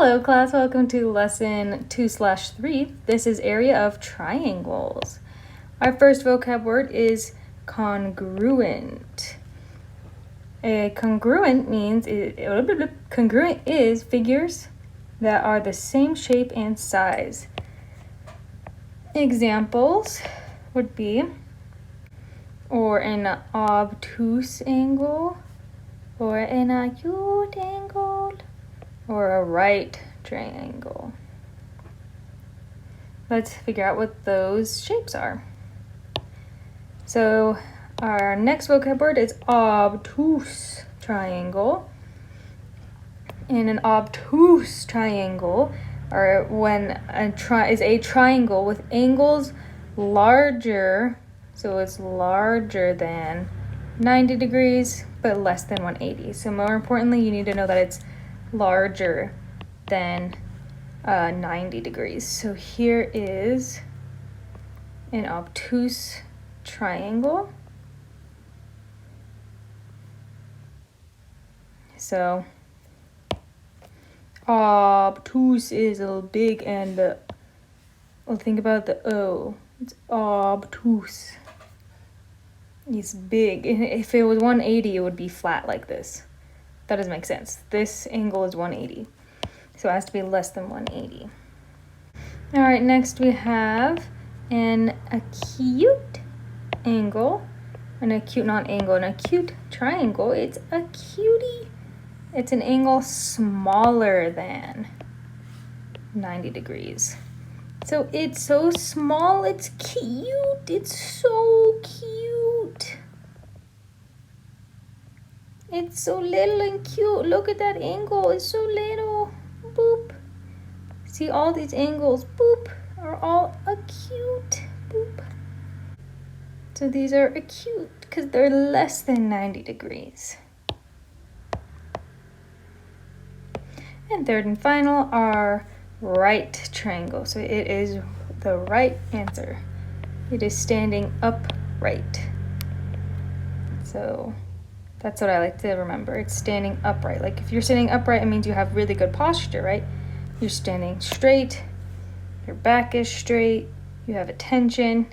Hello class, welcome to lesson 2/3. This is area of triangles. Our first vocab word is congruent. Congruent is figures that are the same shape and size. Examples would be or an obtuse angle, or an acute angle, or a right triangle. Let's figure out what those shapes are. So our next vocab word is obtuse triangle. In an obtuse triangle, or when is a triangle with angles larger, so it's larger than 90 degrees but less than 180. So more importantly, you need to know that it's larger than 90 degrees. So here is an obtuse triangle. So obtuse is a little big, and well, think about the O. It's obtuse. It's big. If it was 180, it would be flat like this. That doesn't make sense. This angle is 180, so it has to be less than 180. All right, next we have an acute angle. An acute, not angle, an acute triangle. It's a cutie. It's an angle smaller than 90 degrees. So it's so small, it's cute. It's so cute. It's so little and cute. Look at that angle. It's so little. Boop. See, all these angles, boop, are all acute. Boop. So these are acute because they're less than 90 degrees. And third and final are right triangle. So it is the right answer. It is standing upright. So that's what I like to remember. It's standing upright. Like if you're standing upright, it means you have really good posture, right? You're standing straight, your back is straight, you have attention.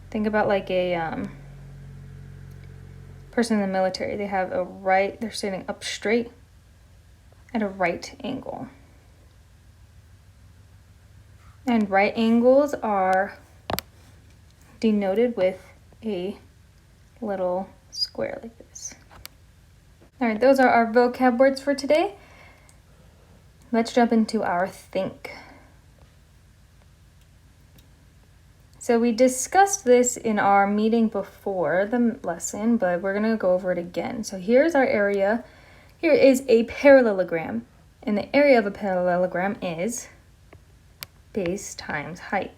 Think about like a person in the military. They have they're standing up straight at a right angle. And right angles are denoted with a little square like this. All right, those are our vocab words for today. Let's jump into our think. So we discussed this in our meeting before the lesson, but we're gonna go over it again. So here's our area. Here is a parallelogram, and the area of a parallelogram is base times height.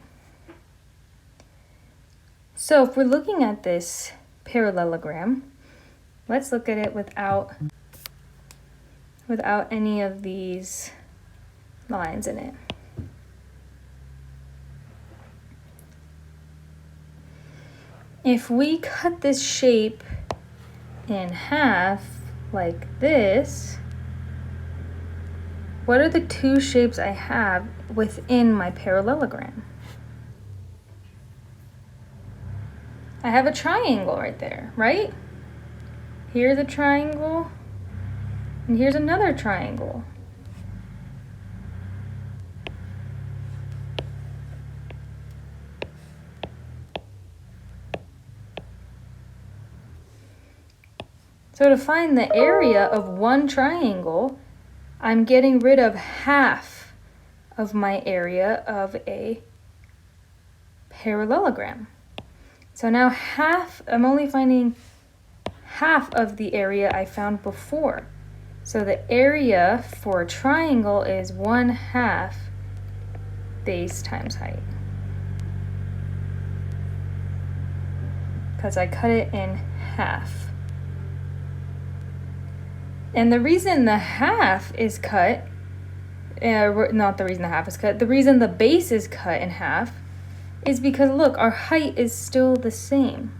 So if we're looking at this parallelogram, let's look at it without any of these lines in it. If we cut this shape in half like this, what are the two shapes I have within my parallelogram? I have a triangle right there, right? Here's a triangle, and here's another triangle. So to find the area of one triangle, I'm getting rid of half of my area of a parallelogram. So now I'm only finding half of the area I found before. So the area for a triangle is 1/2 base times height. Because I cut it in half. And the reason the half is cut, not the reason the half is cut, the reason the base is cut in half is because look, our height is still the same.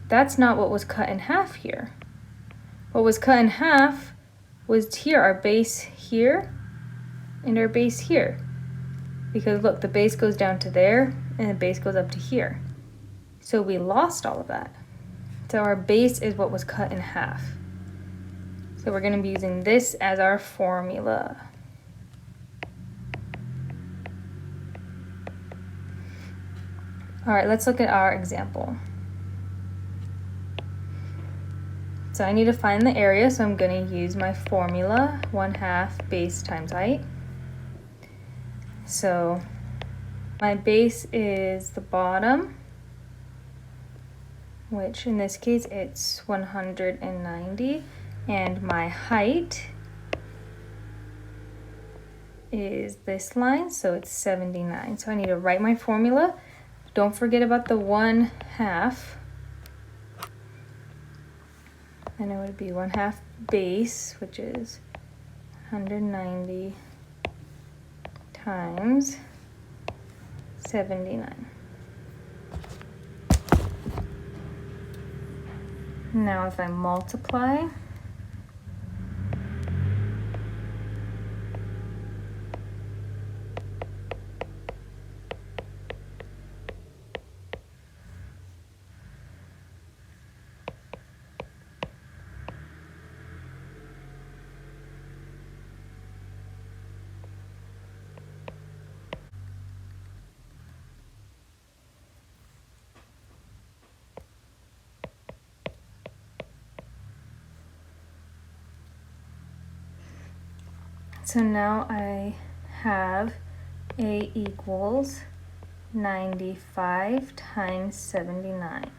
That's not what was cut in half here. What was cut in half was here, our base here and our base here. Because look, the base goes down to there and the base goes up to here. So we lost all of that. So our base is what was cut in half. So we're going to be using this as our formula. All right, let's look at our example. So I need to find the area, so I'm going to use my formula, 1/2 base times height. So my base is the bottom, which in this case it's 190, and my height is this line, so it's 79. So I need to write my formula. Don't forget about the 1/2. And it would be 1/2 base, which is 190 times 79. Now if I multiply, so now I have A equals 95 times 79.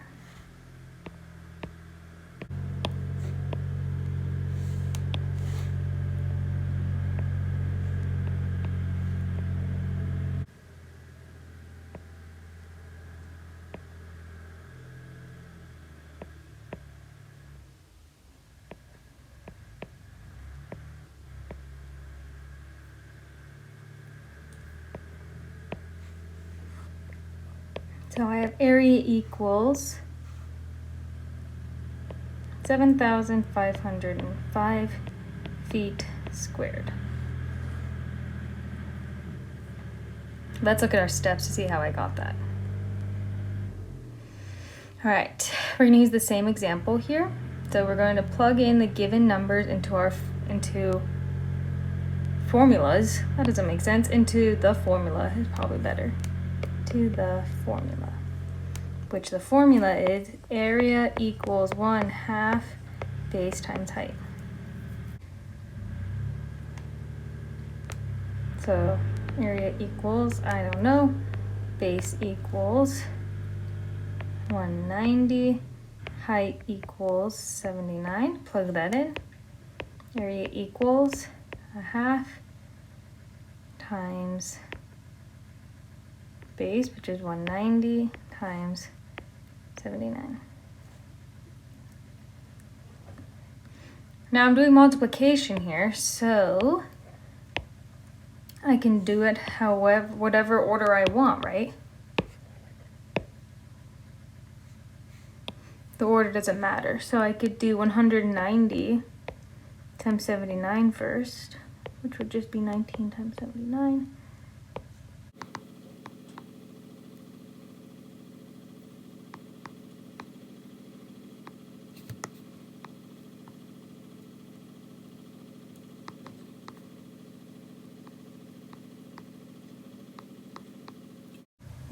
So I have area equals 7,505 feet squared. Let's look at our steps to see how I got that. All right, we're going to use the same example here. So we're going to plug in the given numbers into formulas. That doesn't make sense. Into the formula is probably better. To the formula, which the formula is area equals 1/2 base times height. So area equals, I don't know, base equals 190, height equals 79, plug that in. Area equals 1/2 times base, which is 190 times 79. Now I'm doing multiplication here, so I can do it whatever order I want, right? The order doesn't matter. So I could do 190 times 79 first, which would just be 19 times 79.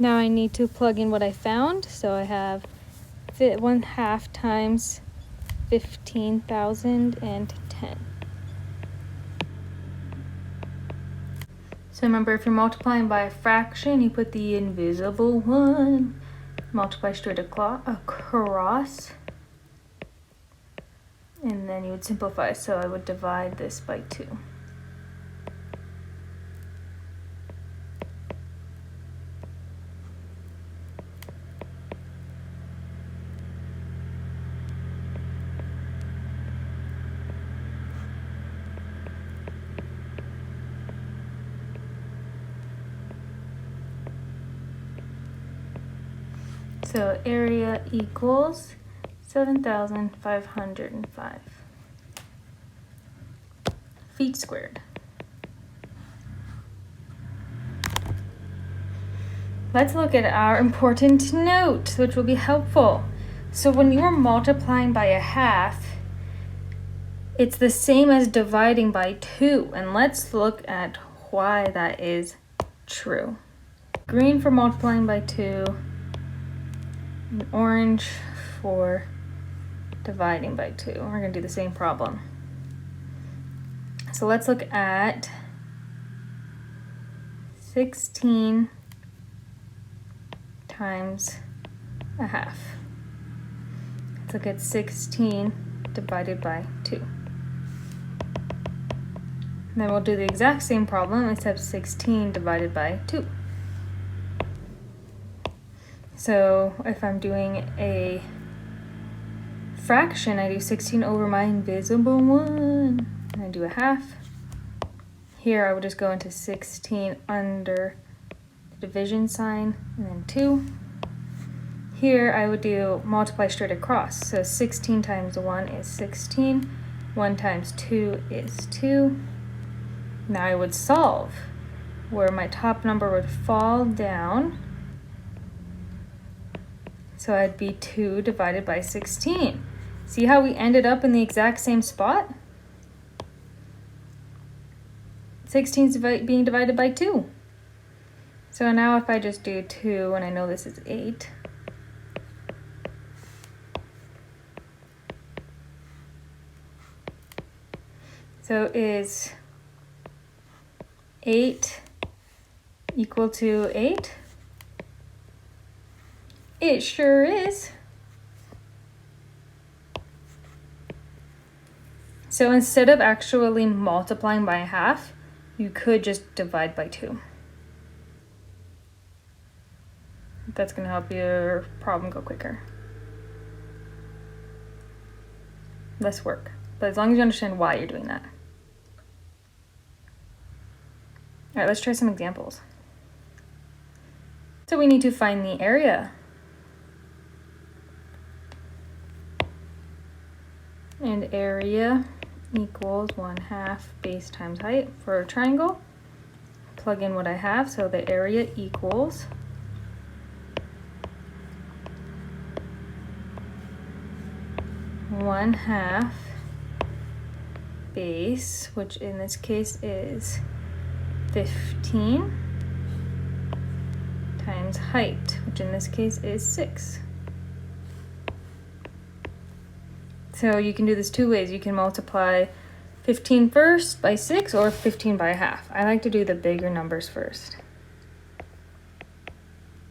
Now I need to plug in what I found. So I have 1/2 times 15,010. So remember, if you're multiplying by a fraction, you put the invisible one, multiply straight across, and then you would simplify. So I would divide this by 2. So area equals 7,505 feet squared. Let's look at our important note, which will be helpful. So when you are multiplying by a half, it's the same as dividing by 2. And let's look at why that is true. Green for multiplying by 2, and orange for dividing by 2. We're going to do the same problem. So let's look at 16 times a half. Let's look at 16 divided by 2. And then we'll do the exact same problem except 16 divided by 2. So if I'm doing a fraction, I do 16 over my invisible 1. And I do a half. Here I would just go into 16 under the division sign and then 2. Here I would do multiply straight across. So 16 times 1 is 16. 1 times 2 is 2. Now I would solve where my top number would fall down. So it'd be 2 divided by 16. See how we ended up in the exact same spot? 16 is being divided by 2. So now if I just do 2, and I know this is 8, so is 8 equal to 8? It sure is. So instead of actually multiplying by half, you could just divide by 2. That's going to help your problem go quicker. Less work. But as long as you understand why you're doing that. All right, let's try some examples. So we need to find the area. And area equals 1/2 base times height for a triangle. Plug in what I have, so the area equals 1/2 base, which in this case is 15, times height, which in this case is 6. So you can do this two ways. You can multiply 15 first by 6 or 15 by half. I like to do the bigger numbers first.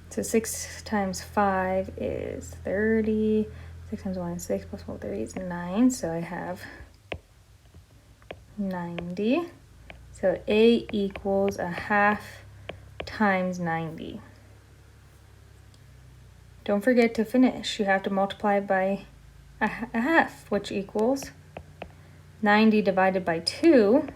So 6 times 5 is 30. 6 times 1 is 6 plus 4, 30 is 9. So I have 90. So A equals 1/2 times 90. Don't forget to finish. You have to multiply by a half, which equals 90 divided by 2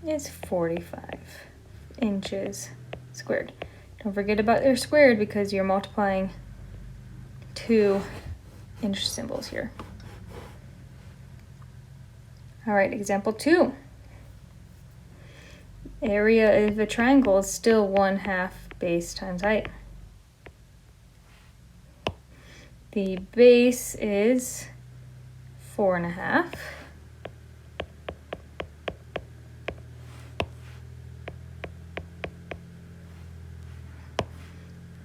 is 45 inches squared. Don't forget about your squared because you're multiplying 2 inch symbols here. All right, example 2. Area of a triangle is still 1/2 base times height. The base is 4.5.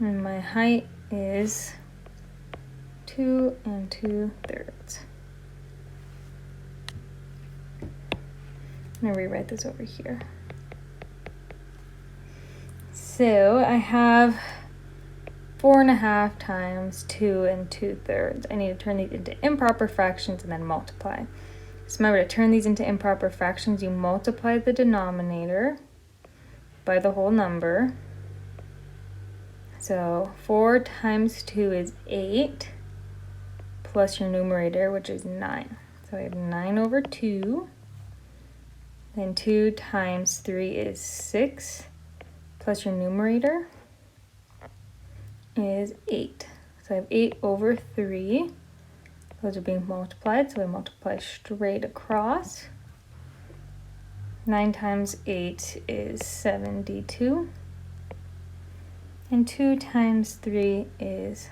And my height is 2 2/3. I'm gonna rewrite this over here. So I have 4.5 times 2 2/3. I need to turn these into improper fractions and then multiply. So remember, to turn these into improper fractions, you multiply the denominator by the whole number. So 4 times 2 is 8, plus your numerator, which is 9. So I have 9 over 2. Then 2 times 3 is 6, plus your numerator is 8. So I have 8 over 3. Those are being multiplied, so we multiply straight across. 9 times 8 is 72. And 2 times 3 is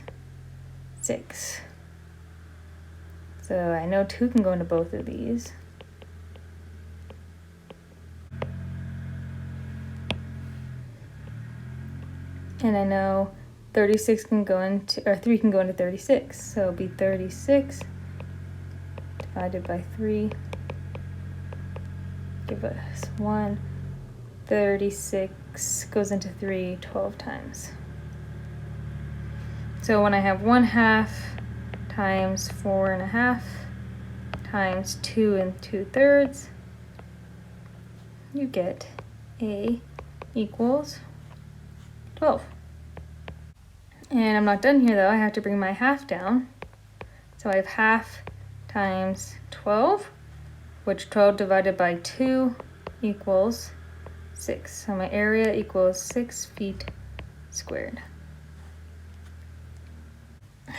6. So I know 2 can go into both of these. And I know 36 can go into, or 3 can go into 36. So it'll be 36 divided by 3. Give us 1. 36 goes into 3 12 times. So when I have 1/2 times 4.5 times 2 2/3, you get A equals 12. And I'm not done here though, I have to bring my half down. So I have 1/2 times 12, which 12 divided by 2 equals 6. So my area equals 6 feet squared.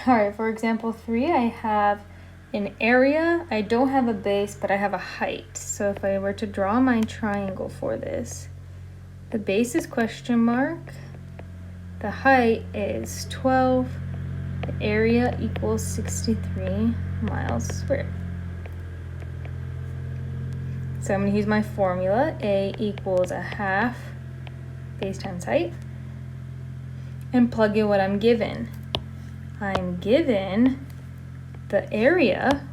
All right, for example 3, I have an area. I don't have a base, but I have a height. So if I were to draw my triangle for this, the base is question mark, the height is 12, the area equals 63 miles squared. So I'm going to use my formula, A equals 1/2 base times height, and plug in what I'm given. I'm given the area,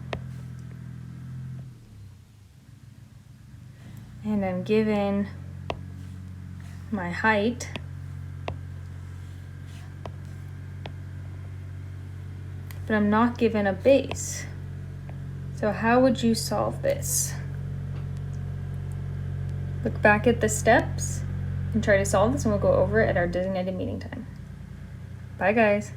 and I'm given my height, but I'm not given a base. So how would you solve this? Look back at the steps and try to solve this, and we'll go over it at our designated meeting time. Bye, guys.